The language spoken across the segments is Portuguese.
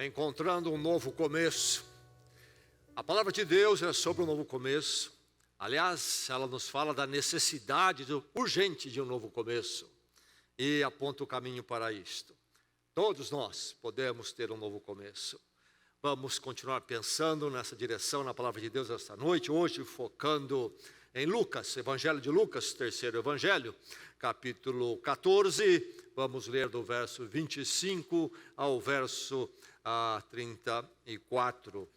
encontrando um novo começo. A palavra de Deus é sobre um novo começo. Aliás, ela nos fala da necessidade urgente de um novo começo e aponta o caminho para isto. Todos nós podemos ter um novo começo. Vamos continuar pensando nessa direção na palavra de Deus esta noite, hoje focando em Lucas, Evangelho de Lucas, terceiro Evangelho, capítulo 14, vamos ler do verso 25 ao verso 34.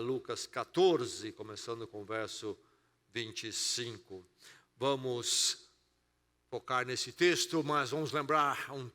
Lucas 14, começando com o verso 25. Vamos focar nesse texto, mas vamos lembrar um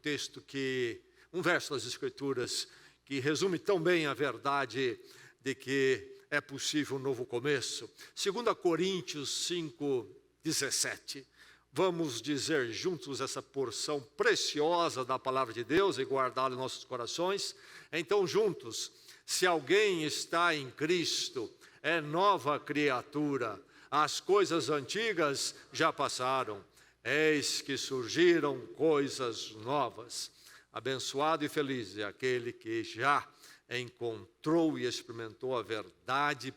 verso das Escrituras que resume tão bem a verdade de que é possível um novo começo. 2 Coríntios 5:17. Vamos dizer juntos essa porção preciosa da palavra de Deus e guardá-la em nossos corações. Então, juntos, se alguém está em Cristo, é nova criatura. As coisas antigas já passaram, eis que surgiram coisas novas. Abençoado e feliz é aquele que já encontrou e experimentou a verdade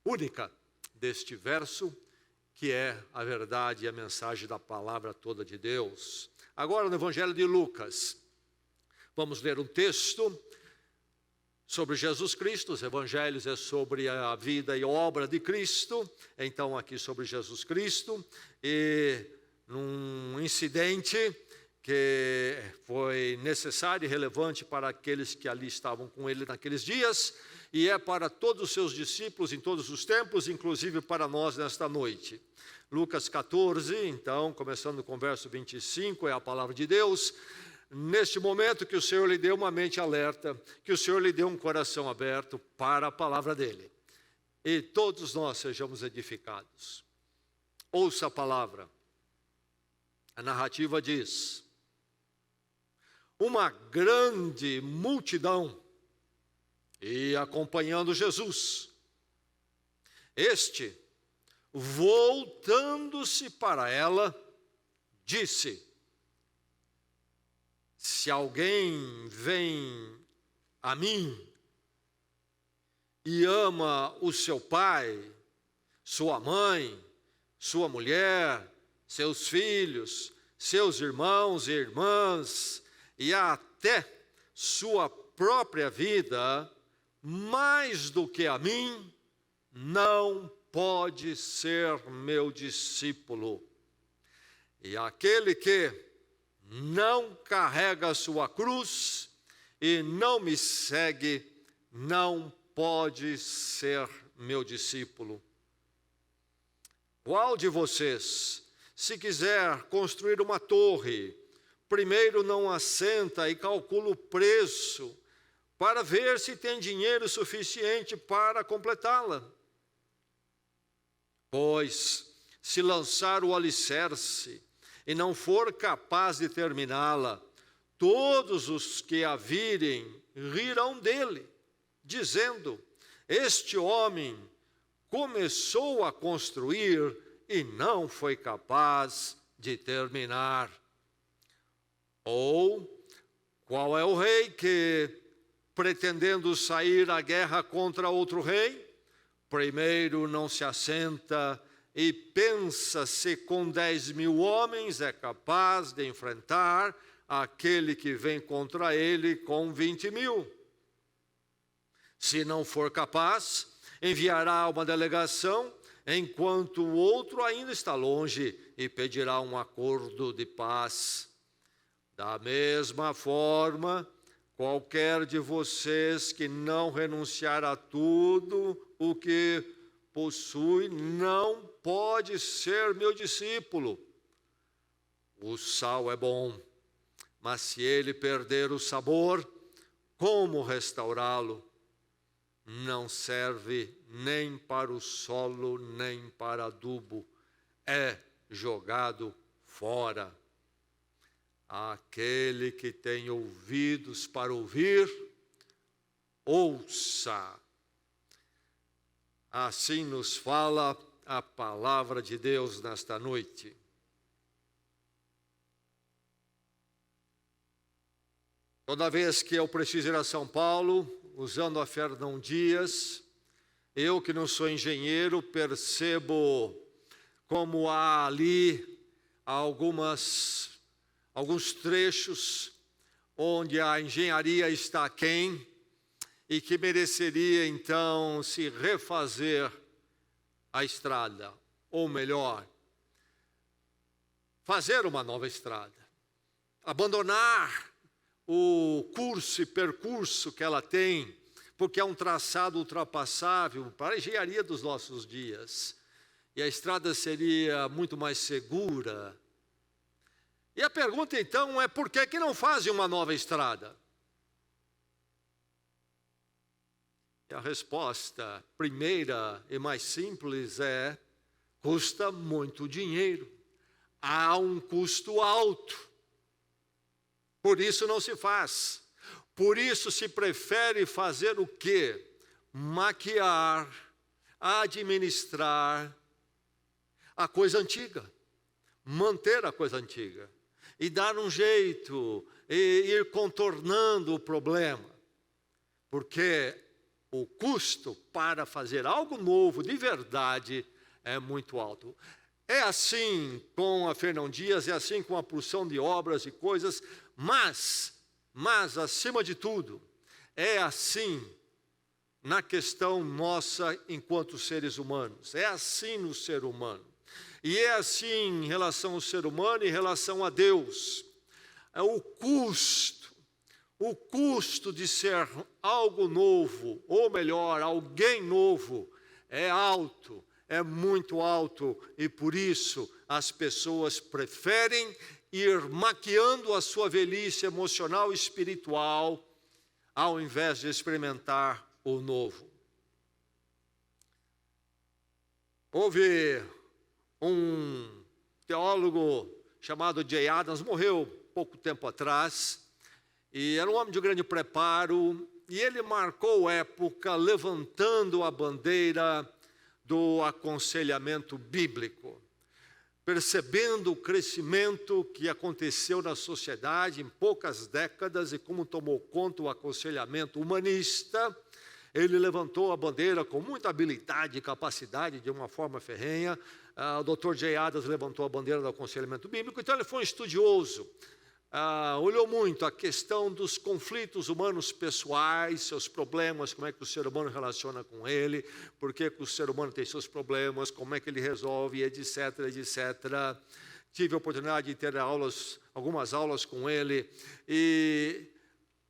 única deste verso, que é a verdade e a mensagem da palavra toda de Deus. Agora no Evangelho de Lucas, vamos ler um texto sobre Jesus Cristo. Os evangelhos é sobre a vida e obra de Cristo, então aqui sobre Jesus Cristo, e num incidente que foi necessário e relevante para aqueles que ali estavam com ele naqueles dias, e é para todos os seus discípulos em todos os tempos, inclusive para nós nesta noite. Lucas 14, então, começando com o verso 25, é a palavra de Deus. Neste momento que o Senhor lhe deu uma mente alerta, que o Senhor lhe deu um coração aberto para a palavra dele, e todos nós sejamos edificados. Ouça a palavra. A narrativa diz: uma grande multidão ia acompanhando Jesus. Este, voltando-se para ela, disse: se alguém vem a mim e ama o seu pai, sua mãe, sua mulher, seus filhos, seus irmãos e irmãs, e até sua própria vida, mais do que a mim, não pode ser meu discípulo. E aquele que não carrega a sua cruz e não me segue, não pode ser meu discípulo. Qual de vocês, se quiser construir uma torre, primeiro não assenta e calcula o preço para ver se tem dinheiro suficiente para completá-la? Pois, se lançar o alicerce e não for capaz de terminá-la, todos os que a virem rirão dele, dizendo: este homem começou a construir e não foi capaz de terminar. Ou, qual é o rei que, pretendendo sair à guerra contra outro rei, primeiro não se assenta e pensa se com 10.000 homens é capaz de enfrentar aquele que vem contra ele com 20.000? Se não for capaz, enviará uma delegação, enquanto o outro ainda está longe, e pedirá um acordo de paz. Da mesma forma, qualquer de vocês que não renunciar a tudo o que possui, não pode ser meu discípulo. O sal é bom, mas se ele perder o sabor, como restaurá-lo? Não serve nem para o solo, nem para adubo, é jogado fora. Aquele que tem ouvidos para ouvir, ouça. Assim nos fala a palavra de Deus nesta noite. Toda vez que eu preciso ir a São Paulo, usando a Fernão Dias, eu que não sou engenheiro, percebo como há ali alguns trechos onde a engenharia está aquém e que mereceria então se refazer a estrada, ou melhor, fazer uma nova estrada, abandonar o curso e percurso que ela tem, porque é um traçado ultrapassável para a engenharia dos nossos dias, e a estrada seria muito mais segura. E a pergunta então é: por que não fazem uma nova estrada? E a resposta primeira e mais simples é: custa muito dinheiro, há um custo alto, por isso não se faz. Por isso se prefere fazer o quê? Maquiar, administrar a coisa antiga, manter a coisa antiga e dar um jeito, e ir contornando o problema, porque o custo para fazer algo novo de verdade é muito alto. É assim com a Fernão Dias, é assim com a porção de obras e coisas, mas acima de tudo, é assim na questão nossa enquanto seres humanos, é assim no ser humano. E é assim em relação ao ser humano e em relação a Deus. É o custo de ser algo novo, ou melhor, alguém novo, é alto, é muito alto, e por isso as pessoas preferem ir maquiando a sua velhice emocional e espiritual, ao invés de experimentar o novo. Houve um teólogo chamado J. Adams, morreu pouco tempo atrás, e era um homem de grande preparo, e ele marcou época levantando a bandeira do aconselhamento bíblico, percebendo o crescimento que aconteceu na sociedade em poucas décadas e como tomou conta o aconselhamento humanista. Ele levantou a bandeira com muita habilidade e capacidade, de uma forma ferrenha. O Dr. J. Adams levantou a bandeira do aconselhamento bíblico, então ele foi um estudioso. Olhou muito a questão dos conflitos humanos pessoais, seus problemas, como é que o ser humano relaciona com ele, por que o ser humano tem seus problemas, como é que ele resolve, etc, etc. Tive a oportunidade de ter algumas aulas com ele, e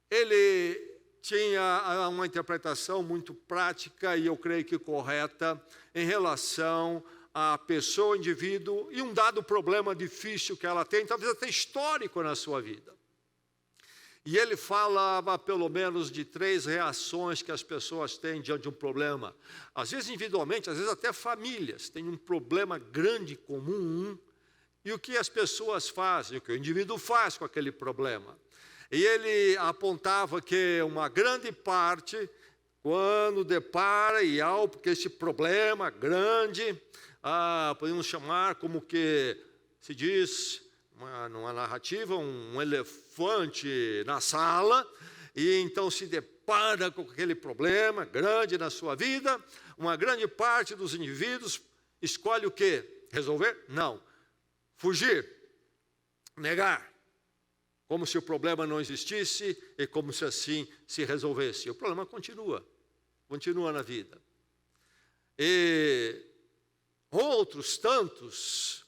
ele tinha uma interpretação muito prática e eu creio que correta em relação a pessoa, o indivíduo, e um dado problema difícil que ela tem, talvez até histórico na sua vida. E ele falava pelo menos de 3 reações que as pessoas têm diante de um problema. Às vezes individualmente, às vezes até famílias têm um problema grande comum, e o que as pessoas fazem, o que o indivíduo faz com aquele problema. E ele apontava que uma grande parte, quando depara porque esse problema grande, podemos chamar como que se diz, numa narrativa, um elefante na sala, e então se depara com aquele problema grande na sua vida. Uma grande parte dos indivíduos escolhe o quê? Resolver? Não. Fugir, negar, como se o problema não existisse e como se assim se resolvesse. O problema continua na vida. E outros tantos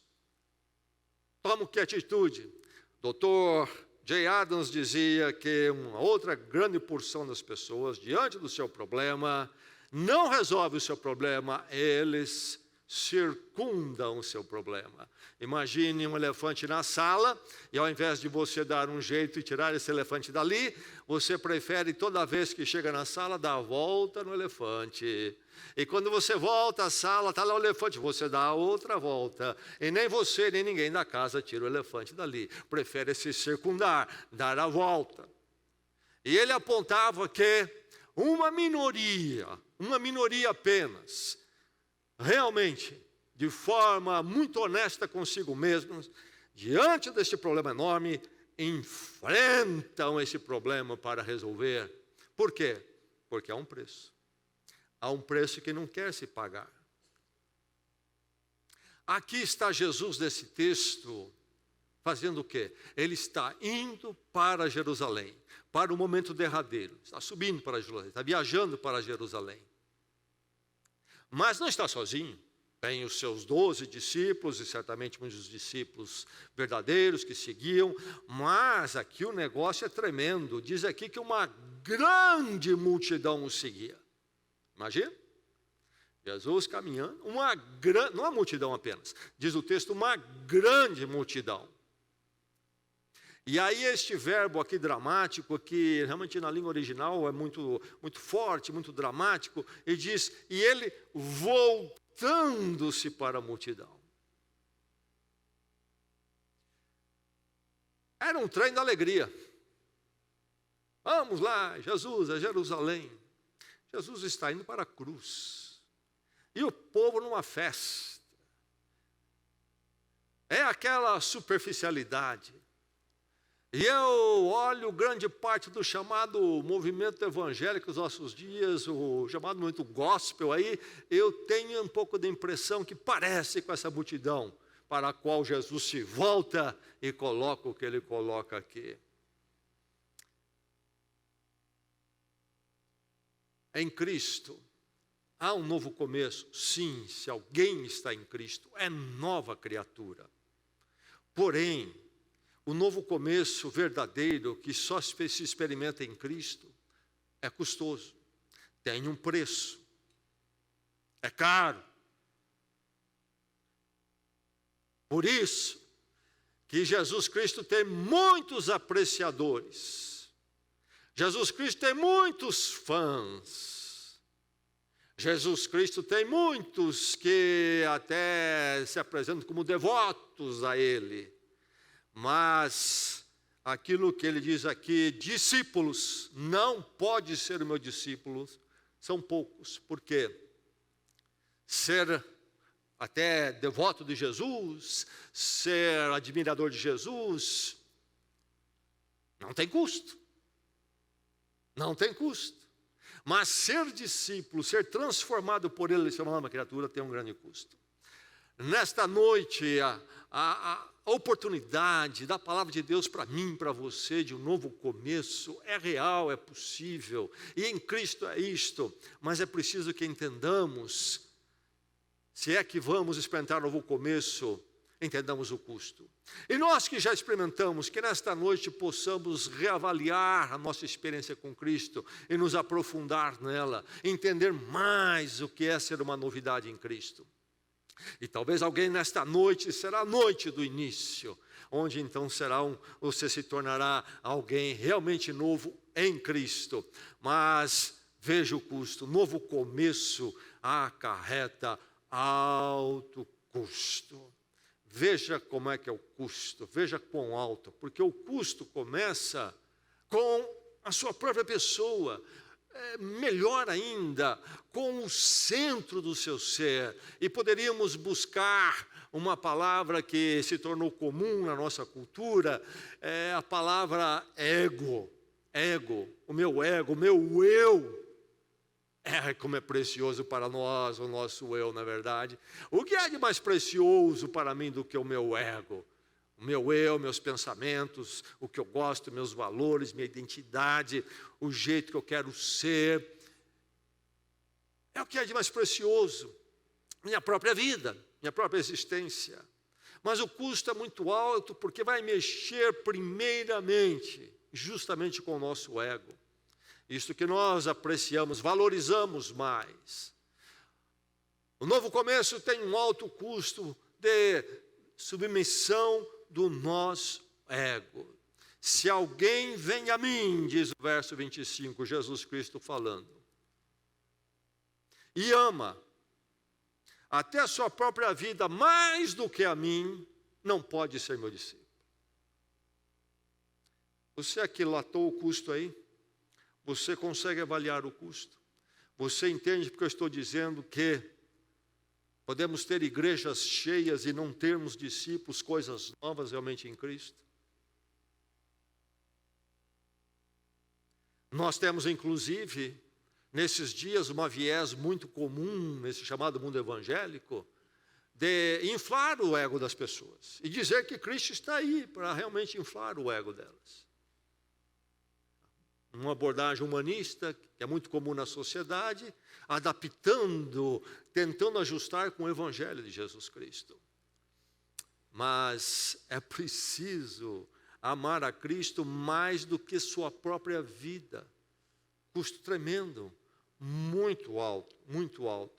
tomam que atitude? Dr. J. Adams dizia que uma outra grande porção das pessoas, diante do seu problema, não resolve o seu problema, eles circundam o seu problema. Imagine um elefante na sala, e ao invés de você dar um jeito e tirar esse elefante dali, você prefere toda vez que chega na sala dar a volta no elefante. E quando você volta à sala, está lá o elefante, você dá a outra volta. E nem você, nem ninguém da casa tira o elefante dali. Prefere se circundar, dar a volta. E ele apontava que uma minoria apenas, realmente, de forma muito honesta consigo mesmos, diante deste problema enorme, enfrentam esse problema para resolver. Por quê? Porque há um preço. Há um preço que não quer se pagar. Aqui está Jesus nesse texto, fazendo o quê? Ele está indo para Jerusalém, para o momento derradeiro. Está subindo para Jerusalém, está viajando para Jerusalém. Mas não está sozinho. Tem os seus 12 discípulos, e certamente muitos discípulos verdadeiros que seguiam. Mas aqui o negócio é tremendo. Diz aqui que uma grande multidão o seguia. Imagina? Jesus caminhando, não uma multidão apenas, diz o texto, uma grande multidão. E aí este verbo aqui dramático, que realmente na língua original é muito, muito forte, muito dramático, e diz, e ele voltando-se para a multidão. Era um trem da alegria. Vamos lá, Jesus, a Jerusalém. Jesus está indo para a cruz. E o povo numa festa. É aquela superficialidade. E eu olho grande parte do chamado movimento evangélico dos nossos dias, o chamado movimento gospel aí, eu tenho um pouco de impressão que parece com essa multidão, para a qual Jesus se volta e coloca o que ele coloca aqui. Em Cristo há um novo começo. Sim, se alguém está em Cristo, é nova criatura. Porém, o novo começo verdadeiro, que só se experimenta em Cristo, é custoso, tem um preço, é caro. Por isso que Jesus Cristo tem muitos apreciadores. Jesus Cristo tem muitos fãs. Jesus Cristo tem muitos que até se apresentam como devotos a Ele. Mas aquilo que ele diz aqui, discípulos, não pode ser o meu discípulo, são poucos. Por quê? Ser até devoto de Jesus, ser admirador de Jesus, não tem custo. Não tem custo. Mas ser discípulo, ser transformado por Ele, ser uma nova criatura, tem um grande custo. Nesta noite, a oportunidade da palavra de Deus para mim, para você, de um novo começo, é real, é possível. E em Cristo é isto. Mas é preciso que entendamos, se é que vamos experimentar um novo começo, entendamos o custo. E nós que já experimentamos, que nesta noite possamos reavaliar a nossa experiência com Cristo e nos aprofundar nela, entender mais o que é ser uma novidade em Cristo. E talvez alguém nesta noite será a noite do início, onde então você se tornará alguém realmente novo em Cristo. Mas veja o custo, novo começo acarreta alto custo. Veja como é que é o custo, veja quão alto, porque o custo começa com a sua própria pessoa, melhor ainda, com o centro do seu ser. E poderíamos buscar uma palavra que se tornou comum na nossa cultura, a palavra ego, o meu ego, o meu eu. Como é precioso para nós o nosso eu, na verdade. O que é de mais precioso para mim do que o meu ego? O meu eu, meus pensamentos, o que eu gosto, meus valores, minha identidade, o jeito que eu quero ser. É o que é de mais precioso. Minha própria vida, minha própria existência. Mas o custo é muito alto porque vai mexer primeiramente, justamente com o nosso ego. Isto que nós apreciamos, valorizamos mais. O novo começo tem um alto custo de submissão do nosso ego. Se alguém vem a mim, diz o verso 25, Jesus Cristo falando, e ama até a sua própria vida mais do que a mim, não pode ser meu discípulo. Você aquilatou o custo aí? Você consegue avaliar o custo? Você entende porque eu estou dizendo que podemos ter igrejas cheias e não termos discípulos, coisas novas realmente em Cristo? Nós temos, inclusive, nesses dias, uma viés muito comum, nesse chamado mundo evangélico, de inflar o ego das pessoas e dizer que Cristo está aí para realmente inflar o ego delas. Uma abordagem humanista, que é muito comum na sociedade, adaptando, tentando ajustar com o Evangelho de Jesus Cristo. Mas é preciso amar a Cristo mais do que sua própria vida. Custo tremendo, muito alto, muito alto.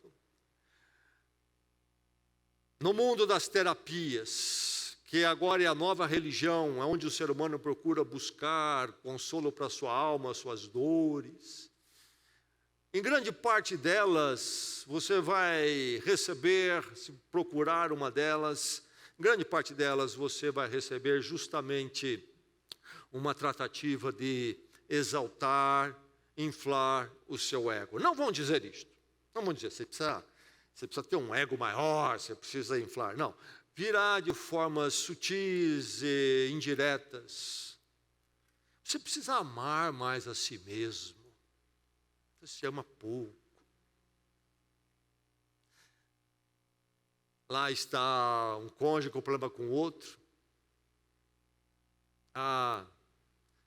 No mundo das terapias, que agora é a nova religião, onde o ser humano procura buscar consolo para sua alma, suas dores, em grande parte delas, você vai receber, se procurar uma delas, em grande parte delas você vai receber justamente uma tratativa de exaltar, inflar o seu ego. Não vão dizer isto, não vão dizer, você precisa ter um ego maior, você precisa inflar. Não, virá de formas sutis e indiretas. Você precisa amar mais a si mesmo. Você se ama pouco. Lá está um cônjuge com problema com o outro.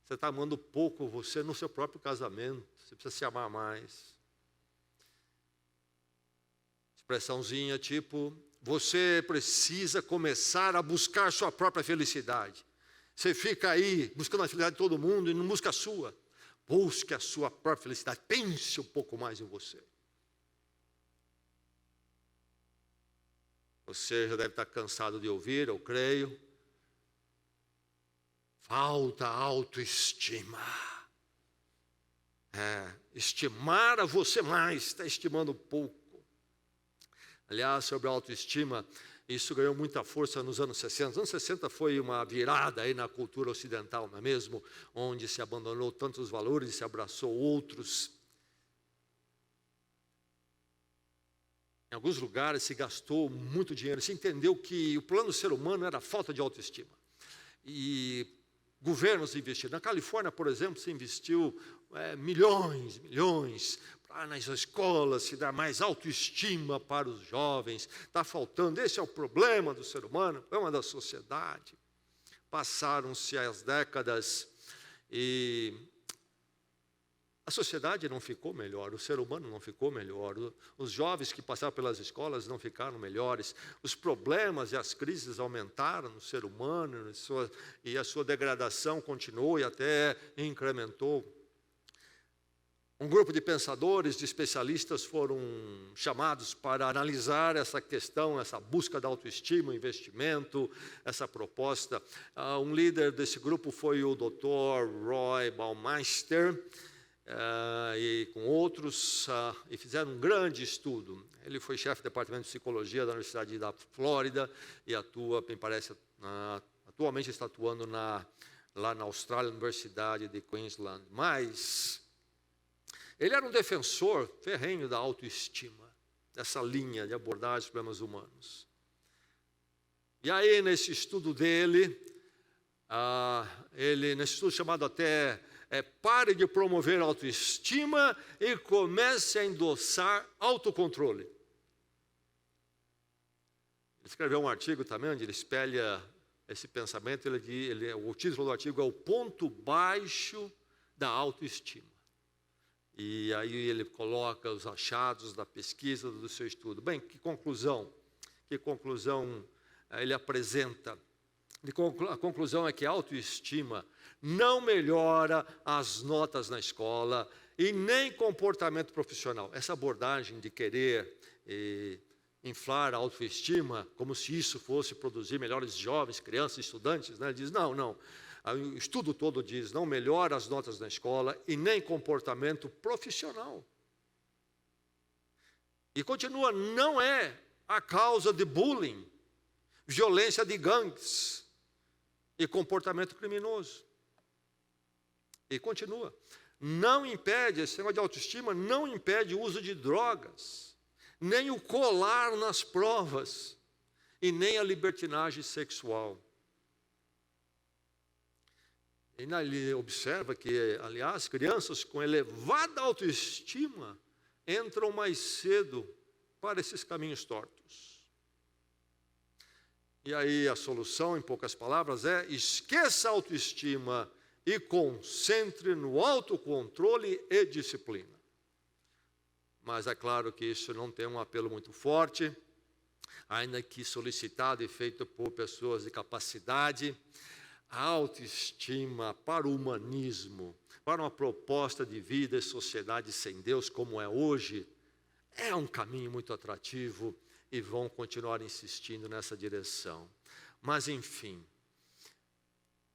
Você está amando pouco você no seu próprio casamento. Você precisa se amar mais. Expressãozinha tipo, você precisa começar a buscar sua própria felicidade. Você fica aí buscando a felicidade de todo mundo e não busca a sua. Busque a sua própria felicidade. Pense um pouco mais em você. Você já deve estar cansado de ouvir, eu creio. Falta autoestima. Estimar a você mais, está estimando pouco. Aliás, sobre a autoestima, isso ganhou muita força nos anos 60. Os anos 60 foi uma virada aí na cultura ocidental, não é mesmo? Onde se abandonou tantos valores e se abraçou outros. Em alguns lugares se gastou muito dinheiro, se entendeu que o plano do ser humano era a falta de autoestima. E governos investiram. Na Califórnia, por exemplo, se investiu milhões para nas escolas se dar mais autoestima para os jovens. Está faltando, esse é o problema do ser humano, o problema da sociedade. Passaram-se as décadas e a sociedade não ficou melhor, o ser humano não ficou melhor, os jovens que passaram pelas escolas não ficaram melhores, os problemas e as crises aumentaram no ser humano e a sua degradação continuou e até incrementou. Um grupo de pensadores, de especialistas foram chamados para analisar essa questão, essa busca da autoestima, investimento, essa proposta. Um líder desse grupo foi o Dr. Roy Baumeister, e com outros, e fizeram um grande estudo. Ele foi chefe do departamento de psicologia da Universidade da Flórida e me parece, atualmente está atuando lá na Austrália, na Universidade de Queensland. Mas ele era um defensor ferrenho da autoestima, dessa linha de abordagem dos problemas humanos. E aí, nesse estudo dele, nesse estudo chamado até pare de promover autoestima e comece a endossar autocontrole. Ele escreveu um artigo também onde ele espelha esse pensamento. O título do artigo é O Ponto Baixo da Autoestima. E aí ele coloca os achados da pesquisa do seu estudo. Bem, que conclusão ele apresenta? A conclusão é que a autoestima não melhora as notas na escola e nem comportamento profissional. Essa abordagem de querer inflar a autoestima, como se isso fosse produzir melhores jovens, crianças, estudantes, né? Ele diz, não. O estudo todo diz, não melhora as notas na escola e nem comportamento profissional. E continua, não é a causa de bullying, violência de gangues e comportamento criminoso. E continua, não impede, esse negócio de autoestima não impede o uso de drogas, nem o colar nas provas e nem a libertinagem sexual. E ele observa que, aliás, crianças com elevada autoestima entram mais cedo para esses caminhos tortos. E aí a solução, em poucas palavras, é: esqueça a autoestima e concentre no autocontrole e disciplina. Mas é claro que isso não tem um apelo muito forte, ainda que solicitado e feito por pessoas de capacidade. A autoestima para o humanismo, para uma proposta de vida e sociedade sem Deus como é hoje, é um caminho muito atrativo e vão continuar insistindo nessa direção. Mas, enfim,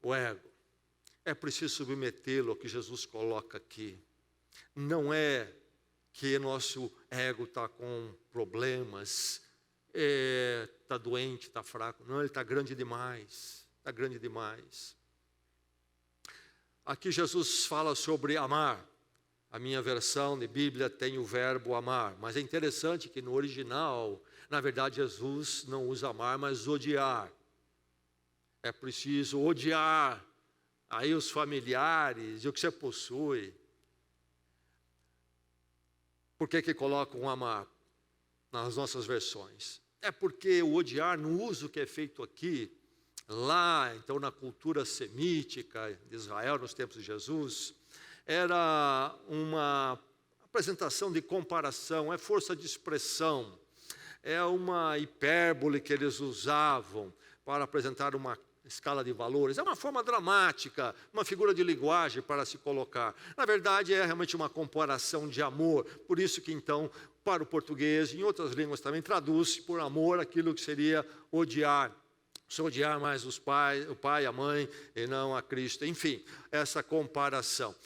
o ego, é preciso submetê-lo ao que Jesus coloca aqui. Não é que nosso ego está com problemas, está doente, está fraco. Não, ele está grande demais. Está grande demais. Aqui Jesus fala sobre amar. A minha versão de Bíblia tem o verbo amar, mas é interessante que no original, na verdade, Jesus não usa amar, mas odiar. É preciso odiar aí os familiares e o que você possui. Por que colocam amar nas nossas versões? É porque o odiar, no uso que é feito aqui, lá, então, na cultura semítica de Israel, nos tempos de Jesus, era uma apresentação de comparação, é força de expressão, é uma hipérbole que eles usavam para apresentar uma escala de valores, é uma forma dramática, uma figura de linguagem para se colocar. Na verdade, é realmente uma comparação de amor, por isso que, então, para o português, em outras línguas também, traduz por amor aquilo que seria odiar. Se odiar mais o pai, a mãe, e não a Cristo. Enfim, essa comparação.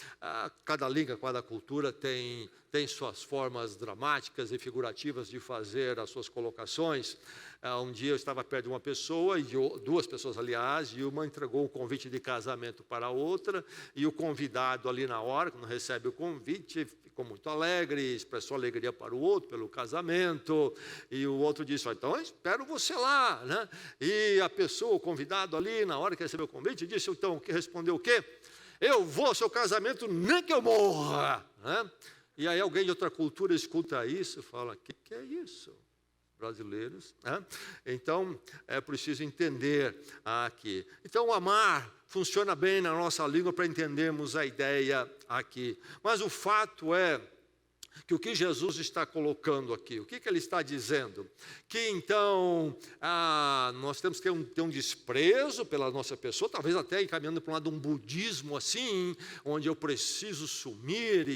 Cada língua, cada cultura tem suas formas dramáticas e figurativas de fazer as suas colocações. Um dia eu estava perto de uma pessoa, duas pessoas, aliás, e uma entregou o convite de casamento para a outra, e o convidado ali na hora, quando recebe o convite, ficou muito alegre, expressou alegria para o outro pelo casamento, e o outro disse: então espero você lá, né? E a pessoa, o convidado ali, na hora que recebeu o convite, disse, então, respondeu o quê? Eu vou ao seu casamento nem que eu morra, né? E aí alguém de outra cultura escuta isso e fala: que é isso? Brasileiros, né? Então é preciso entender aqui. Então o amar funciona bem na nossa língua para entendermos a ideia aqui. Mas o fato é que o que Jesus está colocando aqui, o que ele está dizendo? Que então nós temos que ter um desprezo pela nossa pessoa, talvez até encaminhando para um lado de um budismo assim, onde eu preciso sumir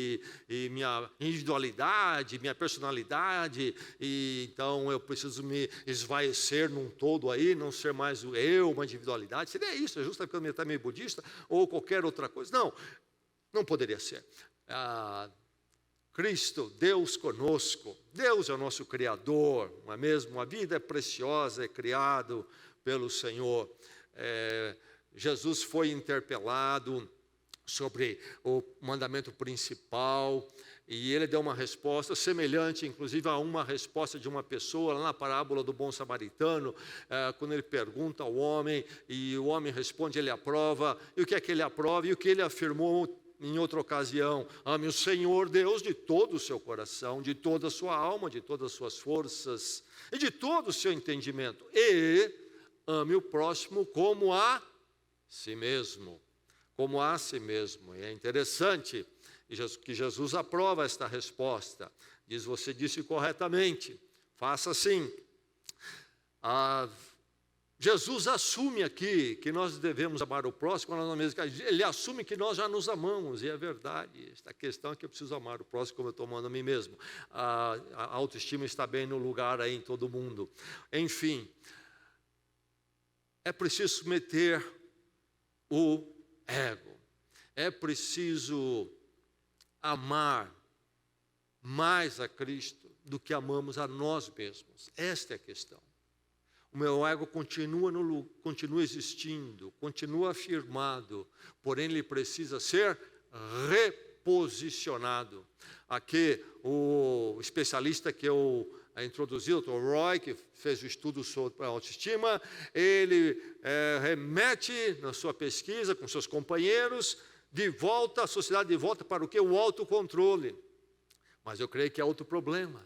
e minha individualidade, minha personalidade, e então eu preciso me esvaecer num todo aí, não ser mais o eu, uma individualidade. Seria isso, Jesus está meio budista, ou qualquer outra coisa. Não poderia ser. Cristo, Deus conosco, Deus é o nosso Criador, não é mesmo? A vida é preciosa, é criado pelo Senhor. Jesus foi interpelado sobre o mandamento principal, e ele deu uma resposta semelhante, inclusive, a uma resposta de uma pessoa, lá na parábola do bom samaritano, quando ele pergunta ao homem, e o homem responde, ele aprova, e o que é que ele aprova, e o que ele afirmou em outra ocasião: ame o Senhor Deus de todo o seu coração, de toda a sua alma, de todas as suas forças e de todo o seu entendimento, e ame o próximo como a si mesmo, como a si mesmo. E é interessante que Jesus aprova esta resposta, diz: você disse corretamente, faça assim. Jesus assume aqui que nós devemos amar o próximo, ele assume que nós já nos amamos, e é verdade. A questão é que eu preciso amar o próximo como eu estou amando a mim mesmo. A autoestima está bem no lugar aí em todo mundo. Enfim, é preciso submeter o ego, é preciso amar mais a Cristo do que amamos a nós mesmos. Esta é a questão. O meu ego continua existindo, continua afirmado, porém ele precisa ser reposicionado. Aqui, o especialista que eu introduzido, o Dr. Roy, que fez o estudo sobre a autoestima, ele remete na sua pesquisa com seus companheiros, de volta, a sociedade de volta para o que? O autocontrole. Mas eu creio que é outro problema.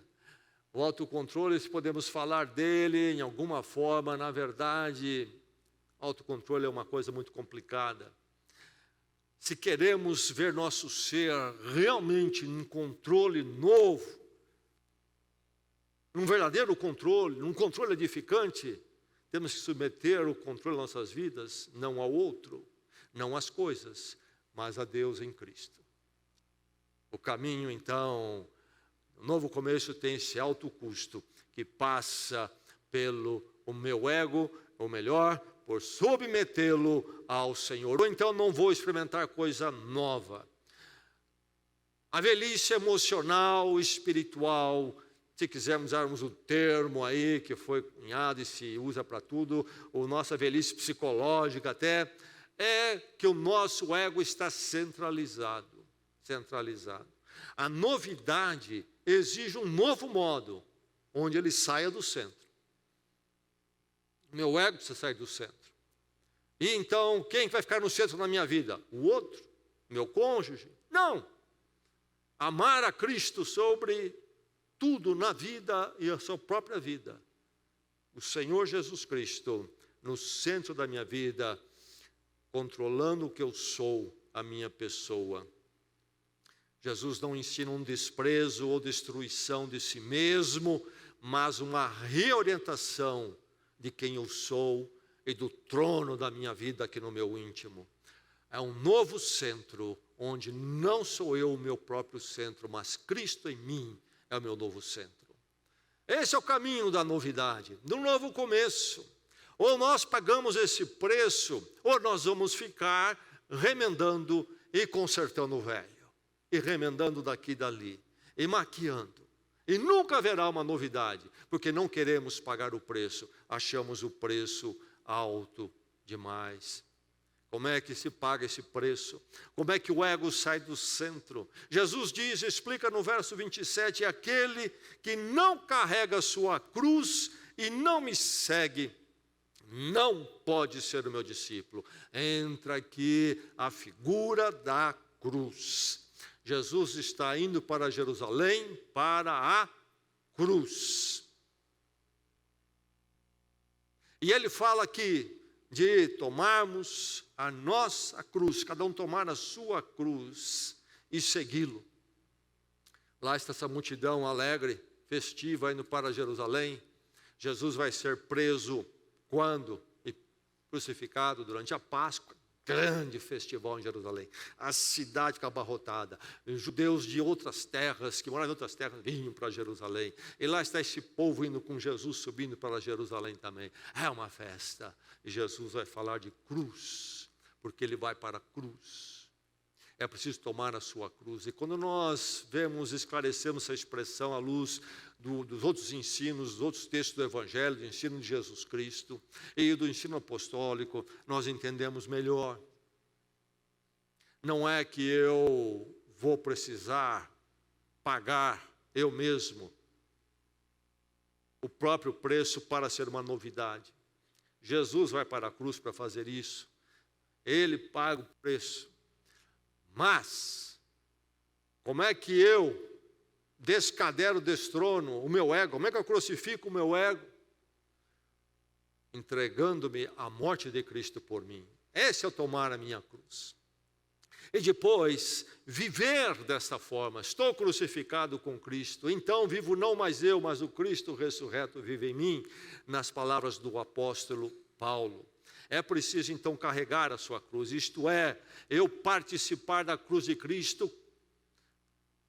O autocontrole, se podemos falar dele em alguma forma, na verdade, autocontrole é uma coisa muito complicada. Se queremos ver nosso ser realmente em controle novo, um verdadeiro controle, um controle edificante, temos que submeter o controle das nossas vidas, não ao outro, não às coisas, mas a Deus em Cristo. O caminho, então, o novo começo tem esse alto custo, que passa pelo o meu ego, ou melhor, por submetê-lo ao Senhor. Ou então não vou experimentar coisa nova. A velhice emocional, espiritual, se quisermos usarmos o termo aí que foi cunhado e se usa para tudo, ou nossa velhice psicológica até, é que o nosso ego está centralizado. A novidade exige um novo modo, onde ele saia do centro. Meu ego precisa sair do centro. E então, quem vai ficar no centro da minha vida? O outro? Meu cônjuge? Não. Amar a Cristo sobre tudo na vida e a sua própria vida. O Senhor Jesus Cristo no centro da minha vida, controlando o que eu sou, a minha pessoa. Jesus não ensina um desprezo ou destruição de si mesmo, mas uma reorientação de quem eu sou e do trono da minha vida aqui no meu íntimo. É um novo centro, onde não sou eu o meu próprio centro, mas Cristo em mim é o meu novo centro. Esse é o caminho da novidade, do novo começo. Ou nós pagamos esse preço, ou nós vamos ficar remendando e consertando o velho, e remendando daqui e dali, e maquiando. E nunca haverá uma novidade, porque não queremos pagar o preço, achamos o preço alto demais. Como é que se paga esse preço? Como é que o ego sai do centro? Jesus diz, explica no verso 27, aquele que não carrega a sua cruz e não me segue, não pode ser o meu discípulo. Entra aqui a figura da cruz. Jesus está indo para Jerusalém, para a cruz. E ele fala aqui de tomarmos a nossa cruz, cada um tomar a sua cruz e segui-lo. Lá está essa multidão alegre, festiva, indo para Jerusalém. Jesus vai ser preso quando? E crucificado durante a Páscoa. Grande festival em Jerusalém, a cidade fica abarrotada, os judeus de outras terras, que moravam em outras terras, vinham para Jerusalém, e lá está esse povo indo com Jesus, subindo para Jerusalém também, é uma festa, e Jesus vai falar de cruz, porque ele vai para a cruz, é preciso tomar a sua cruz, e quando nós vemos, esclarecemos essa expressão à luz dos outros ensinos, dos outros textos do Evangelho, do ensino de Jesus Cristo e do ensino apostólico, nós entendemos melhor. Não é que eu vou precisar pagar eu mesmo o próprio preço para ser uma novidade. Jesus vai para a cruz para fazer isso. Ele paga o preço. Mas, como é que eu descadero, destrono o meu ego? Como é que eu crucifico o meu ego? Entregando-me à morte de Cristo por mim. Esse é o tomar a minha cruz. E depois, viver dessa forma. Estou crucificado com Cristo, então vivo não mais eu, mas o Cristo ressurreto vive em mim, nas palavras do apóstolo Paulo. É preciso então carregar a sua cruz, isto é, eu participar da cruz de Cristo,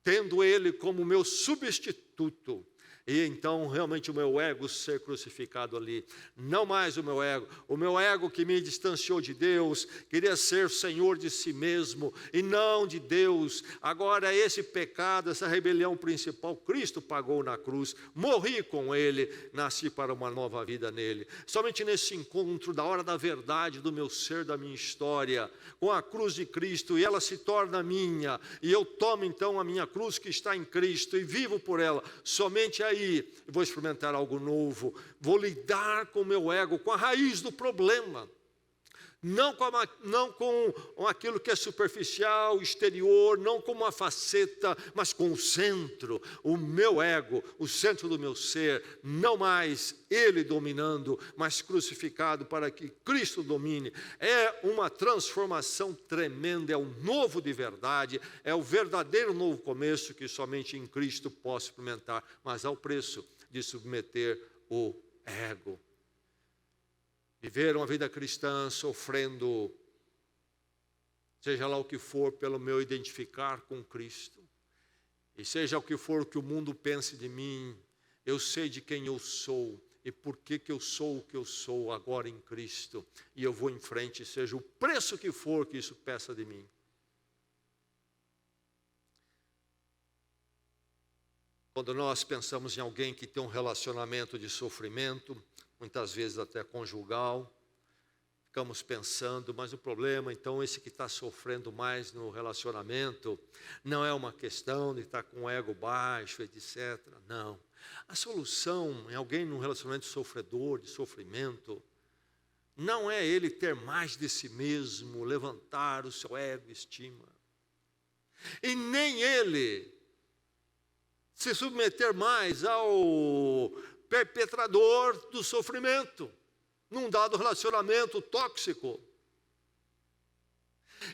tendo ele como meu substituto, e então realmente o meu ego ser crucificado ali, não mais o meu ego que me distanciou de Deus, queria ser senhor de si mesmo e não de Deus. Agora esse pecado, essa rebelião principal, Cristo pagou na cruz, morri com ele, nasci para uma nova vida nele. Somente nesse encontro da hora da verdade do meu ser, da minha história, com a cruz de Cristo, e ela se torna minha, e eu tomo então a minha cruz que está em Cristo e vivo por ela, somente aí aí vou experimentar algo novo, vou lidar com o meu ego, com a raiz do problema. Não com aquilo que é superficial, exterior, não com uma faceta, mas com o centro, o meu ego, o centro do meu ser, não mais ele dominando, mas crucificado para que Cristo domine. É uma transformação tremenda, é um novo de verdade, é o verdadeiro novo começo que somente em Cristo posso experimentar, mas ao preço de submeter o ego. Viver uma vida cristã sofrendo, seja lá o que for, pelo meu identificar com Cristo. E seja o que for que o mundo pense de mim, eu sei de quem eu sou e por que eu sou o que eu sou agora em Cristo. E eu vou em frente, seja o preço que for que isso peça de mim. Quando nós pensamos em alguém que tem um relacionamento de sofrimento, muitas vezes até conjugal, ficamos pensando, mas o problema, então, esse que está sofrendo mais no relacionamento, não é uma questão de estar com o ego baixo, etc. Não. A solução em alguém num relacionamento sofredor, de sofrimento, não é ele ter mais de si mesmo, levantar o seu ego e estima. E nem ele se submeter mais ao perpetrador do sofrimento, num dado relacionamento tóxico.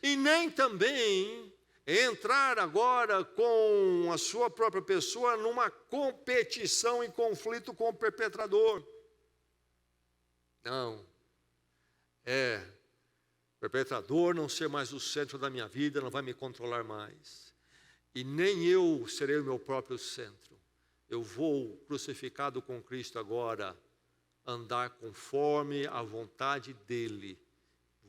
E nem também entrar agora com a sua própria pessoa numa competição e conflito com o perpetrador. Não. O perpetrador não ser mais o centro da minha vida, não vai me controlar mais. E nem eu serei o meu próprio centro. Eu vou, crucificado com Cristo agora, andar conforme a vontade dEle.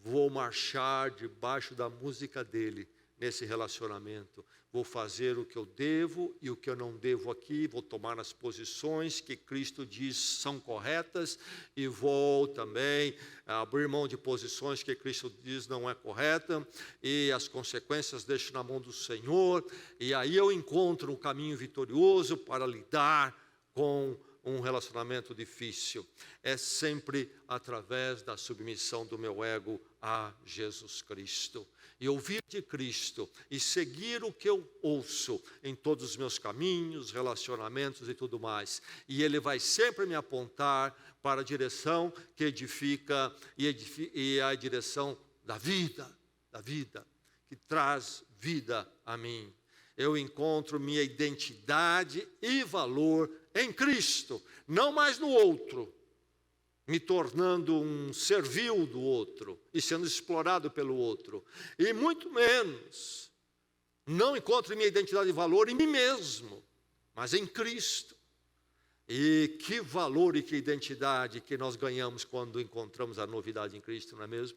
Vou marchar debaixo da música dEle, nesse relacionamento. Vou fazer o que eu devo e o que eu não devo aqui. Vou tomar as posições que Cristo diz são corretas. E vou também abrir mão de posições que Cristo diz não é correta. E as consequências deixo na mão do Senhor. E aí eu encontro um caminho vitorioso para lidar com um relacionamento difícil. É sempre através da submissão do meu ego a Jesus Cristo. E ouvir de Cristo e seguir o que eu ouço em todos os meus caminhos, relacionamentos e tudo mais. E Ele vai sempre me apontar para a direção que edifica e a direção da vida, que traz vida a mim. Eu encontro minha identidade e valor em Cristo, não mais no outro, me tornando um servil do outro e sendo explorado pelo outro. E muito menos, não encontro minha identidade e valor em mim mesmo, mas em Cristo. E que valor e que identidade que nós ganhamos quando encontramos a novidade em Cristo, não é mesmo?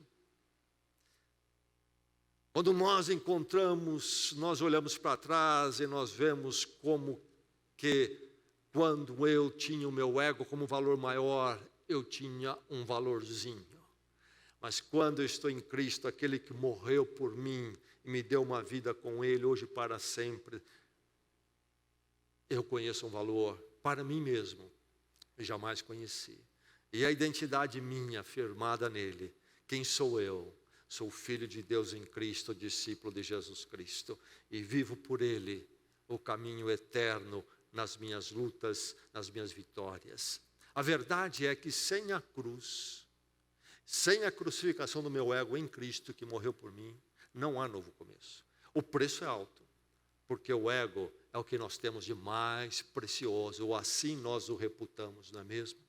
Quando nós encontramos, nós olhamos para trás e nós vemos como que quando eu tinha o meu ego como valor maior, eu tinha um valorzinho. Mas quando eu estou em Cristo, aquele que morreu por mim e me deu uma vida com Ele hoje para sempre, eu conheço um valor para mim mesmo e jamais conheci. E a identidade minha firmada nele, quem sou eu? Sou filho de Deus em Cristo, discípulo de Jesus Cristo, e vivo por Ele o caminho eterno nas minhas lutas, nas minhas vitórias. A verdade é que sem a cruz, sem a crucificação do meu ego em Cristo, que morreu por mim, não há novo começo. O preço é alto, porque o ego é o que nós temos de mais precioso, ou assim nós o reputamos, não é mesmo?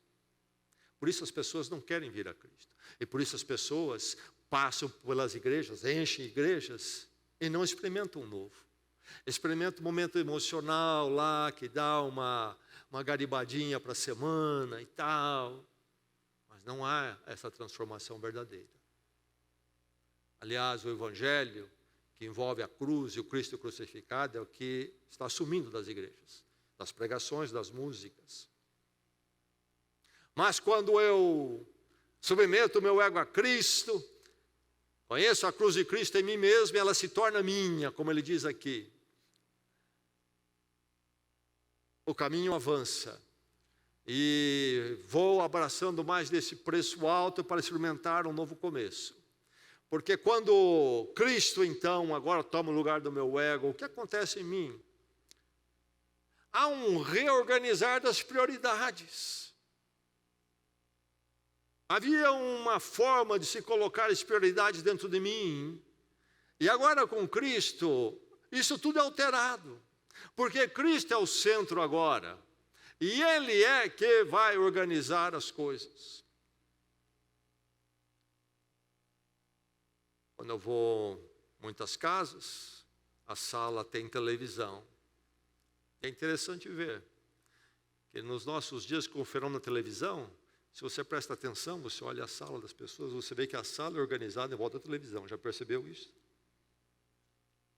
Por isso as pessoas não querem vir a Cristo. E por isso as pessoas passam pelas igrejas, enchem igrejas e não experimentam um novo. Experimentam um momento emocional lá, que dá uma garibadinha para a semana e tal. Mas não há essa transformação verdadeira. Aliás, o Evangelho, que envolve a cruz e o Cristo crucificado, é o que está sumindo das igrejas, das pregações, das músicas. Mas quando eu submeto o meu ego a Cristo, conheço a cruz de Cristo em mim mesmo e ela se torna minha, como ele diz aqui. o caminho avança. E vou abraçando mais desse preço alto para experimentar um novo começo. Porque quando Cristo, então, agora toma o lugar do meu ego, o que acontece em mim? Há um reorganizar das prioridades. Havia uma forma de se colocar as prioridades dentro de mim. E agora com Cristo, isso tudo é alterado. Porque Cristo é o centro agora. E Ele é que vai organizar as coisas. Quando eu vou em muitas casas, a sala tem televisão. É interessante ver que nos nossos dias com o fenômeno da televisão, se você presta atenção, você olha a sala das pessoas, você vê que a sala é organizada em volta da televisão. Já percebeu isso?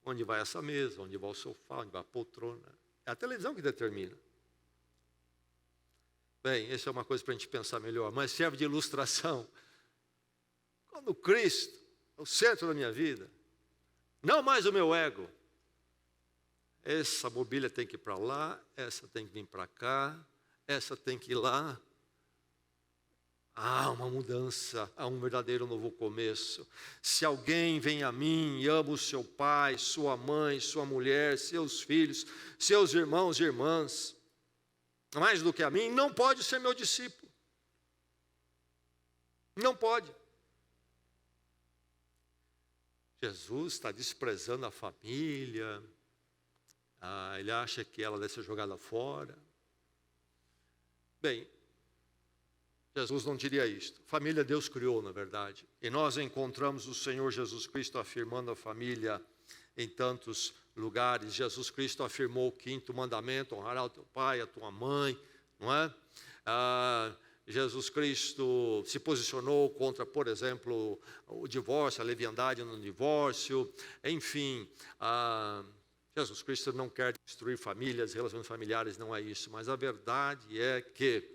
Onde vai essa mesa, onde vai o sofá, onde vai a poltrona. É a televisão que determina. Bem, essa é uma coisa para a gente pensar melhor, mas serve de ilustração. Quando Cristo é o centro da minha vida, não mais o meu ego. Essa mobília tem que ir para lá, essa tem que vir para cá, essa tem que ir lá. Há uma mudança, há um verdadeiro novo começo. Se alguém vem a mim e ama o seu pai, sua mãe, sua mulher, seus filhos, seus irmãos e irmãs, mais do que a mim, não pode ser meu discípulo. Não pode. Jesus está desprezando a família. Ele acha que ela deve ser jogada fora. Bem, Jesus não diria isto. Família Deus criou, na verdade. E nós encontramos o Senhor Jesus Cristo afirmando a família em tantos lugares. Jesus Cristo afirmou o 5º mandamento: honrará o teu pai, a tua mãe, não é? Jesus Cristo se posicionou contra, por exemplo, o divórcio, a leviandade no divórcio, enfim. Jesus Cristo não quer destruir famílias, relações familiares, não é isso. Mas a verdade é que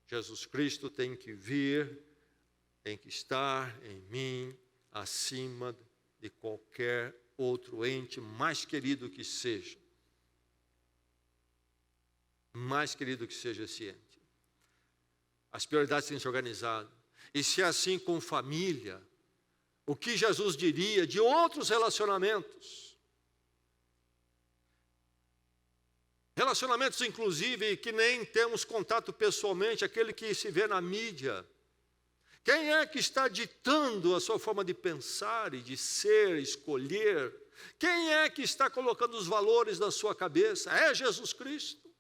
Jesus Cristo tem que vir, tem que estar em mim, acima de qualquer outro ente, mais querido que seja. Mais querido que seja esse ente. As prioridades têm se organizado. E se é assim com família, o que Jesus diria de outros relacionamentos? Relacionamentos, inclusive, que nem temos contato pessoalmente, aquele que se vê na mídia. Quem é que está ditando a sua forma de pensar e de ser, escolher? Quem é que está colocando os valores na sua cabeça? É Jesus Cristo.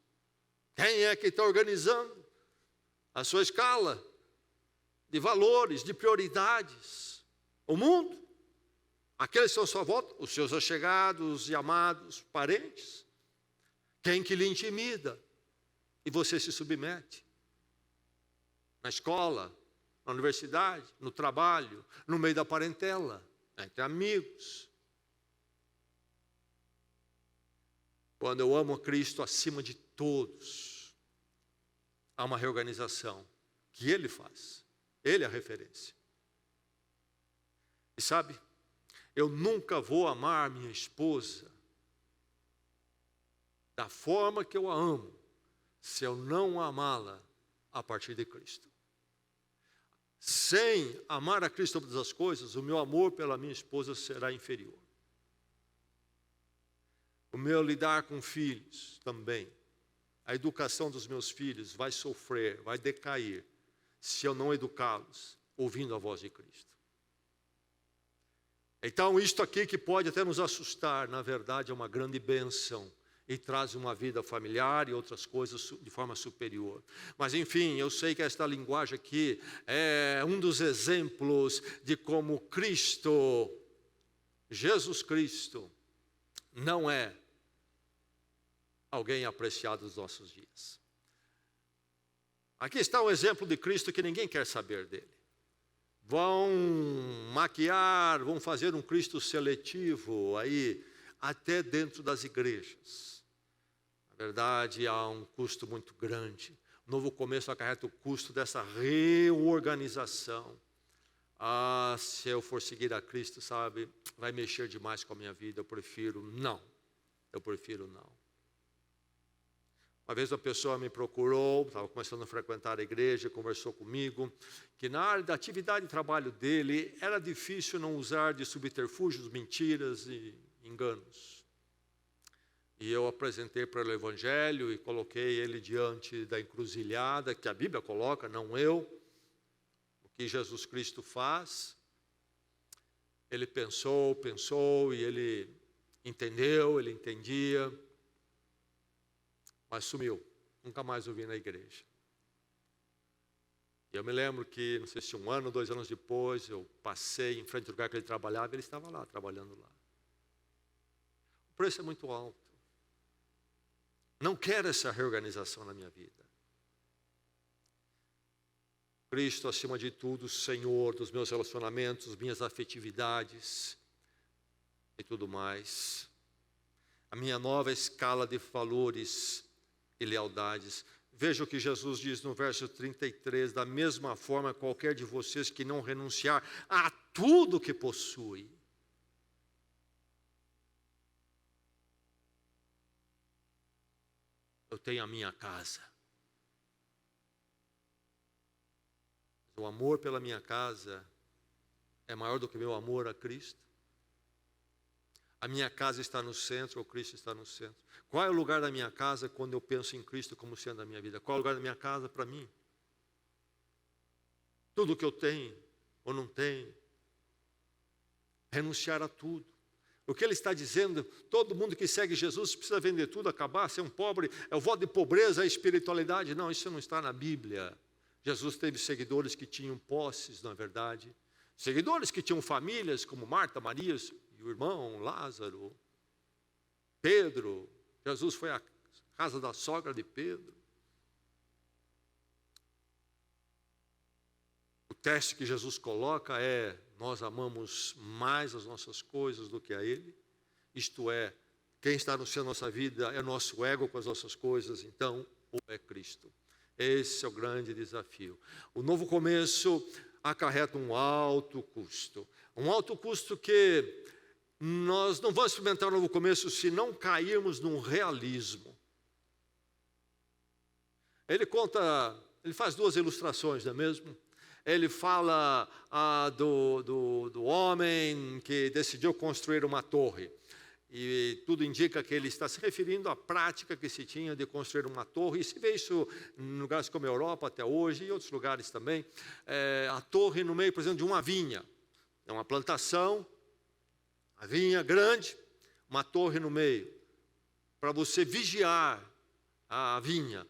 Quem é que está organizando a sua escala de valores, de prioridades? O mundo? Aqueles que estão à sua volta? Os seus allegados e amados parentes? Quem que lhe intimida e você se submete? Na escola, na universidade, no trabalho, no meio da parentela, entre amigos. Quando eu amo a Cristo acima de todos, há uma reorganização que Ele faz. Ele é a referência. E sabe, eu nunca vou amar minha esposa da forma que eu a amo, se eu não amá-la a partir de Cristo. Sem amar a Cristo sobre todas as coisas, o meu amor pela minha esposa será inferior. O meu lidar com filhos também. A educação dos meus filhos vai sofrer, vai decair, se eu não educá-los ouvindo a voz de Cristo. Então, isto aqui que pode até nos assustar, na verdade é uma grande bênção. E traz uma vida familiar e outras coisas de forma superior. Mas enfim, eu sei que esta linguagem aqui é um dos exemplos de como Cristo, Jesus Cristo, não é alguém apreciado nos nossos dias. Aqui está um exemplo de Cristo que ninguém quer saber dele. Vão maquiar, vão fazer um Cristo seletivo aí, até dentro das igrejas. Na verdade, há um custo muito grande. O novo começo acarreta o custo dessa reorganização. Se eu for seguir a Cristo, sabe, vai mexer demais com a minha vida. Eu prefiro não. Uma vez uma pessoa me procurou, estava começando a frequentar a igreja, conversou comigo, que na área da atividade de trabalho dele, era difícil não usar de subterfúgios, mentiras e enganos. E eu apresentei para ele o Evangelho e coloquei ele diante da encruzilhada, que a Bíblia coloca, não eu, o que Jesus Cristo faz. Ele pensou e ele entendeu, ele entendia, mas sumiu, nunca mais o vi na igreja. E eu me lembro que, não sei se 1 ano, 2 anos depois, eu passei em frente ao lugar que ele trabalhava, e ele estava lá, trabalhando lá. O preço é muito alto. Não quero essa reorganização na minha vida. Cristo, acima de tudo, Senhor dos meus relacionamentos, minhas afetividades e tudo mais. A minha nova escala de valores e lealdades. Veja o que Jesus diz no verso 33, da mesma forma, qualquer de vocês que não renunciar a tudo que possui. Eu tenho a minha casa. O amor pela minha casa é maior do que meu amor a Cristo. A minha casa está no centro, ou Cristo está no centro. Qual é o lugar da minha casa quando eu penso em Cristo como sendo a minha vida? Qual é o lugar da minha casa para mim? Tudo que eu tenho ou não tenho. Renunciar a tudo. O que ele está dizendo, todo mundo que segue Jesus precisa vender tudo, acabar, ser um pobre, é o voto de pobreza, a espiritualidade. Não, isso não está na Bíblia. Jesus teve seguidores que tinham posses, na verdade. Seguidores que tinham famílias, como Marta, Maria e o irmão Lázaro. Pedro. Jesus foi à casa da sogra de Pedro. O teste que Jesus coloca é: nós amamos mais as nossas coisas do que a Ele. Isto é, quem está no centro da nossa vida é nosso ego com as nossas coisas, então, ou é Cristo. Esse é o grande desafio. O novo começo acarreta um alto custo. Um alto custo que nós não vamos experimentar um novo começo se não cairmos num realismo. Ele faz 2 ilustrações, não é mesmo? Ele fala do homem que decidiu construir uma torre. E tudo indica que ele está se referindo à prática que se tinha de construir uma torre. E se vê isso em lugares como a Europa até hoje e outros lugares também. A torre no meio, por exemplo, de uma vinha. É uma plantação, a vinha grande, uma torre no meio. Para você vigiar a vinha.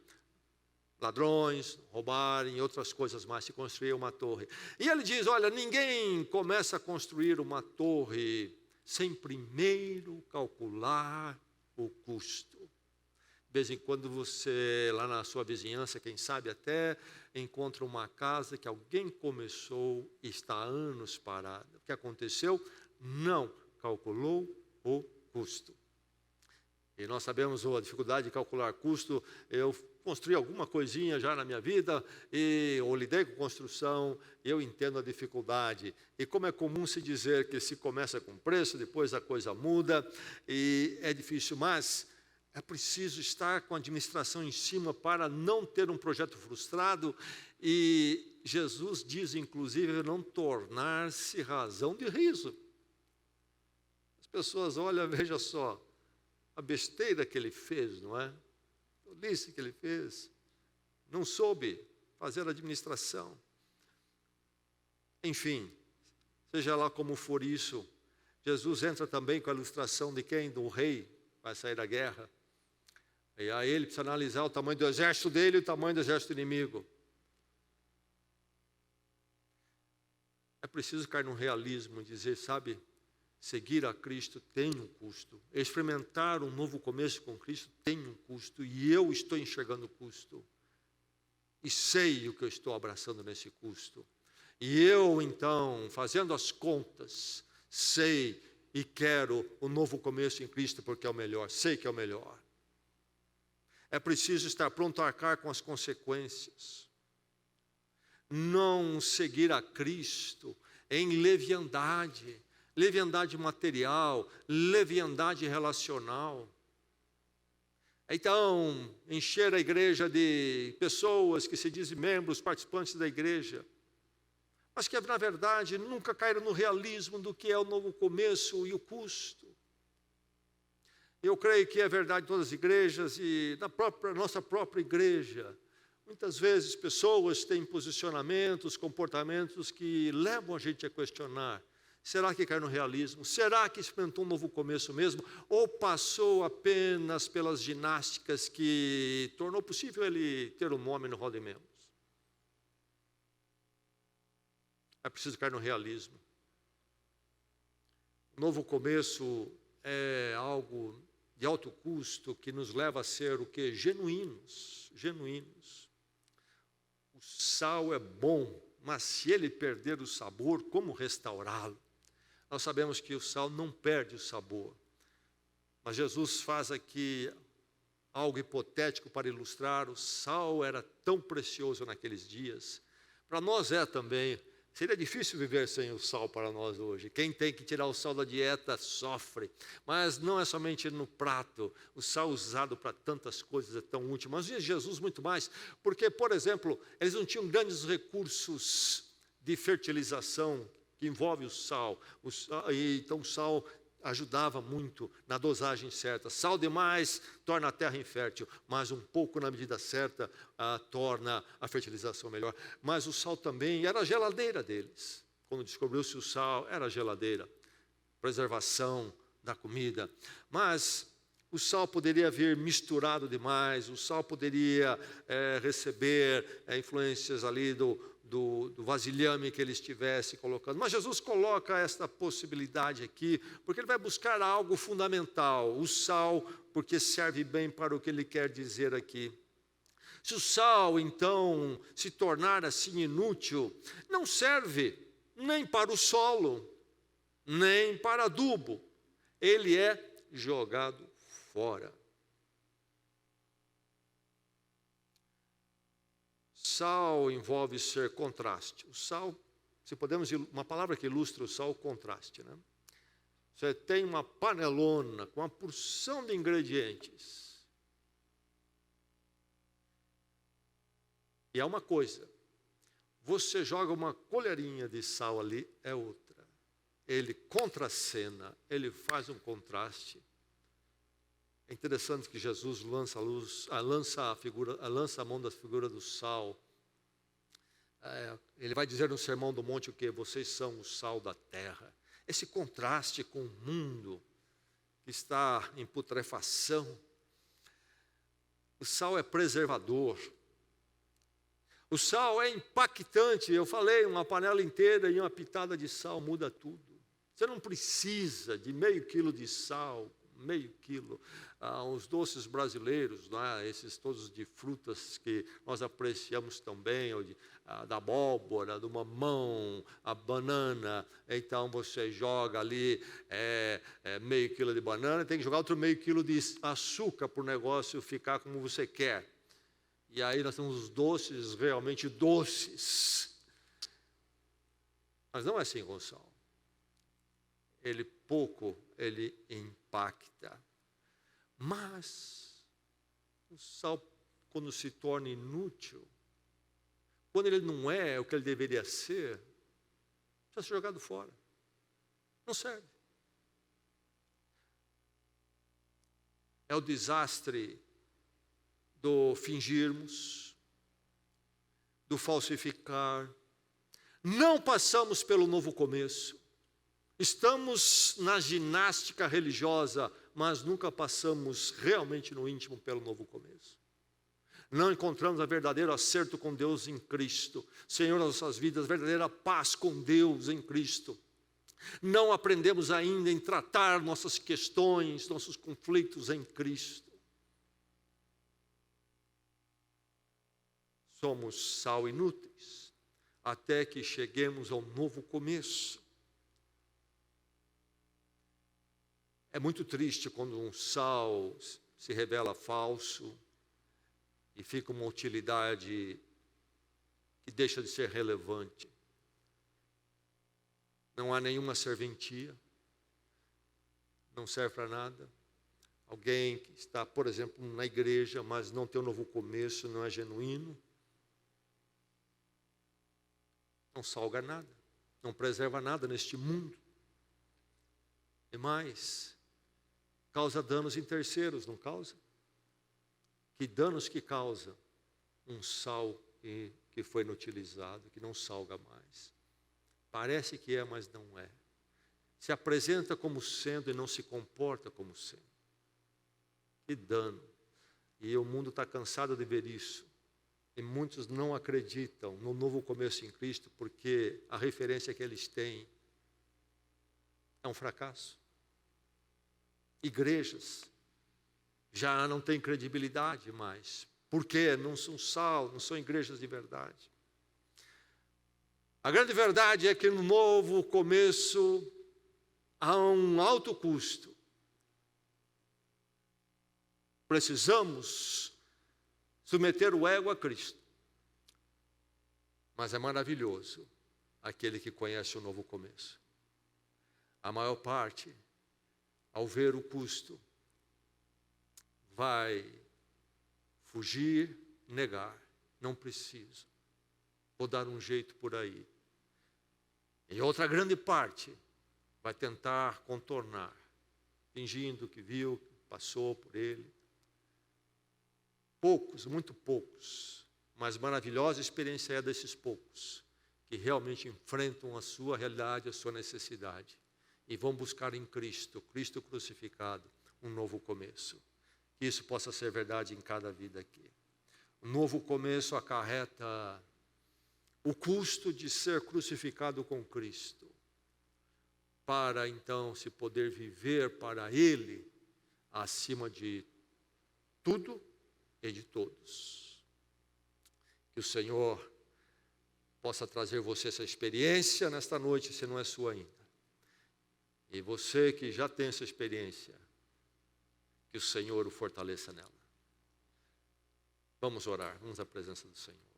Ladrões, roubarem e outras coisas mais, se construir uma torre. E ele diz, olha, ninguém começa a construir uma torre sem primeiro calcular o custo. De vez em quando você, lá na sua vizinhança, quem sabe até, encontra uma casa que alguém começou e está há anos parada. O que aconteceu? Não calculou o custo. E nós sabemos a dificuldade de calcular custo. Eu construí alguma coisinha já na minha vida, ou lidei com construção, e eu entendo a dificuldade. E como é comum se dizer que se começa com preço, depois a coisa muda, e é difícil, mas é preciso estar com a administração em cima para não ter um projeto frustrado, e Jesus diz, inclusive, não tornar-se razão de riso. As pessoas olham, veja só, a besteira que ele fez, não é? Tolice que ele fez, não soube fazer a administração. Enfim, seja lá como for isso, Jesus entra também com a ilustração de quem? Do rei, vai sair da guerra. E aí ele precisa analisar o tamanho do exército dele e o tamanho do exército inimigo. É preciso cair num realismo e dizer, sabe, seguir a Cristo tem um custo. Experimentar um novo começo com Cristo tem um custo. E eu estou enxergando o custo. E sei o que eu estou abraçando nesse custo. E eu, então, fazendo as contas, sei e quero um novo começo em Cristo porque é o melhor. Sei que é o melhor. É preciso estar pronto a arcar com as consequências. Não seguir a Cristo em leviandade. Leviandade material, leviandade relacional. Então, encher a igreja de pessoas que se dizem membros, participantes da igreja, mas que, na verdade, nunca caíram no realismo do que é o novo começo e o custo. Eu creio que é verdade em todas as igrejas e na nossa própria igreja. Muitas vezes pessoas têm posicionamentos, comportamentos que levam a gente a questionar: será que caiu no realismo? Será que experimentou um novo começo mesmo? Ou passou apenas pelas ginásticas que tornou possível ele ter um nome no hall de membros? É preciso cair no realismo. O novo começo é algo de alto custo que nos leva a ser o quê? Genuínos. O sal é bom, mas se ele perder o sabor, como restaurá-lo? Nós sabemos que o sal não perde o sabor. Mas Jesus faz aqui algo hipotético para ilustrar. O sal era tão precioso naqueles dias. Para nós é também. Seria difícil viver sem o sal para nós hoje. Quem tem que tirar o sal da dieta sofre. Mas não é somente no prato. O sal usado para tantas coisas é tão útil. Mas Jesus muito mais. Porque, por exemplo, eles não tinham grandes recursos de fertilização que envolve o sal. Então o sal ajudava muito na dosagem certa. Sal demais torna a terra infértil, mas um pouco na medida certa torna a fertilização melhor. Mas o sal também era a geladeira deles. Quando descobriu-se o sal, era a geladeira, preservação da comida. Mas o sal poderia vir misturado demais, o sal poderia receber influências ali do vasilhame que ele estivesse colocando. Mas Jesus coloca esta possibilidade aqui, porque ele vai buscar algo fundamental, o sal, porque serve bem para o que ele quer dizer aqui. Se o sal, então, se tornar assim inútil, não serve nem para o solo, nem para adubo. Ele é jogado fora. Sal envolve ser contraste. O sal, se podemos, uma palavra que ilustra o sal, contraste, né? Você tem uma panelona com uma porção de ingredientes. E é uma coisa, você joga uma colherinha de sal ali, é outra. Ele contracena, ele faz um contraste. É interessante que Jesus lança a mão da figura do sal. Ele vai dizer no Sermão do Monte o quê? Vocês são o sal da terra. Esse contraste com o mundo que está em putrefação. O sal é preservador. O sal é impactante. Eu falei, uma panela inteira e uma pitada de sal muda tudo. Você não precisa de meio quilo de sal, meio quilo. Os doces brasileiros, né, esses todos de frutas que nós apreciamos também, da abóbora, do mamão, a banana. Então você joga ali meio quilo de banana, tem que jogar outro meio quilo de açúcar para o negócio ficar como você quer. E aí nós temos os doces realmente doces. Mas não é assim com o sal. Ele impacta. Mas o sal, quando se torna inútil, quando ele não é o que ele deveria ser, precisa ser jogado fora. Não serve. É o desastre do fingirmos, do falsificar. Não passamos pelo novo começo. Estamos na ginástica religiosa, mas nunca passamos realmente no íntimo pelo novo começo. Não encontramos a verdadeiro acerto com Deus em Cristo. Senhor das nossas vidas, verdadeira paz com Deus em Cristo. Não aprendemos ainda em tratar nossas questões, nossos conflitos em Cristo. Somos sal inúteis, até que cheguemos ao novo começo. É muito triste quando um sal se revela falso e fica uma utilidade que deixa de ser relevante. Não há nenhuma serventia, não serve para nada. Alguém que está, por exemplo, na igreja, mas não tem um novo começo, não é genuíno, não salga nada, não preserva nada neste mundo. E mais, causa danos em terceiros, não causa? Que danos que causa um sal que foi inutilizado, que não salga mais. Parece que é, mas não é. Se apresenta como sendo e não se comporta como sendo. Que dano. E o mundo está cansado de ver isso. E muitos não acreditam no novo começo em Cristo, porque a referência que eles têm é um fracasso. Igrejas já não têm credibilidade mais. Por quê? Não são sal, não são igrejas de verdade. A grande verdade é que no novo começo há um alto custo. Precisamos submeter o ego a Cristo. Mas é maravilhoso aquele que conhece o novo começo. A maior parte, ao ver o custo, vai fugir, negar. Não preciso. Vou dar um jeito por aí. E outra grande parte vai tentar contornar, fingindo que viu, que passou por ele. Poucos, muito poucos, mas maravilhosa experiência é desses poucos, que realmente enfrentam a sua realidade, a sua necessidade, e vão buscar em Cristo, Cristo crucificado, um novo começo. Que isso possa ser verdade em cada vida aqui. Um novo começo acarreta o custo de ser crucificado com Cristo, para então se poder viver para Ele, acima de tudo e de todos. Que o Senhor possa trazer você essa experiência nesta noite, se não é sua ainda. E você que já tem essa experiência, que o Senhor o fortaleça nela. Vamos orar, vamos à presença do Senhor.